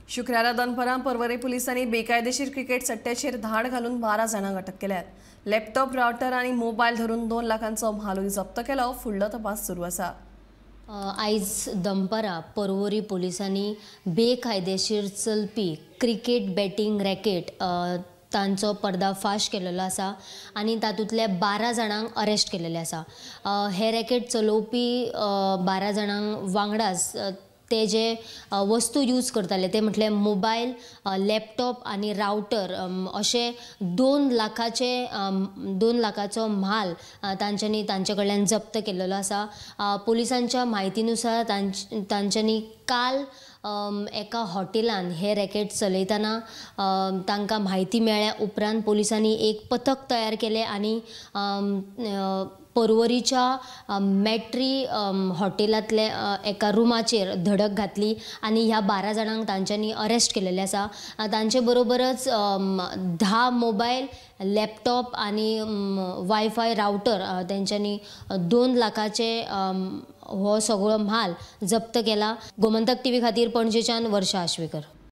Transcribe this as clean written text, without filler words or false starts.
शुक्रारा दनपारां पर्वरी पोलिसांनी बेकायदेशीर क्रिकेट सट्ट्याचेर धाड घालून 12 जाणांक अटक केल्यात। लॅपटॉप, राउटर आनी मोबायल धरून 2 लाखांचो म्हालूय जप्त केलो। फुडलो तपास सुरू आसा। आयज दनपारां पर्वरी पोलिसांनी बेकायदेशीर चलपी क्रिकेट बॅटिंग रॅकेट तांचो पर्दाफाश केलेलो आसा आनी तातूंतले 12 जाणांक अरेस्ट केलेले आसा। हे रॅकेट चलोवपी 12 जाणांक वांगडाच ते जे वस्तू यूज करताले ते म्हटले मोबायल, लॅपटॉप आनी राउटर अशे 2 लाखाचो म्हाल तांचे कडल्यान जप्त केलेलो आसा। पोलिसांच्या म्हायतीनुसार तांच्यांनी काल एका हॉटेलान हे रॅकेट चलयतना तांकां म्हायती मेळ्ळ्या उपरांत पोलिसांनी एक पथक तयार केले आनी पर्वरीच्या मॅट्री हॉटेलांतले एका रुमाचेर धडक घातली आनी ह्या 12 जाणांक तांच्यांनी अरेस्ट केलेले आसा। तांचे बरोबरच 10 मोबायल, लॅपटॉप आनी वायफाय राउटर तेंच्यांनी 2 लाखाचे हो सगळो म्हाल जप्त केला। गोमंतक टीव्ही खातीर पणजेच्यान वर्षा आश्वेकर।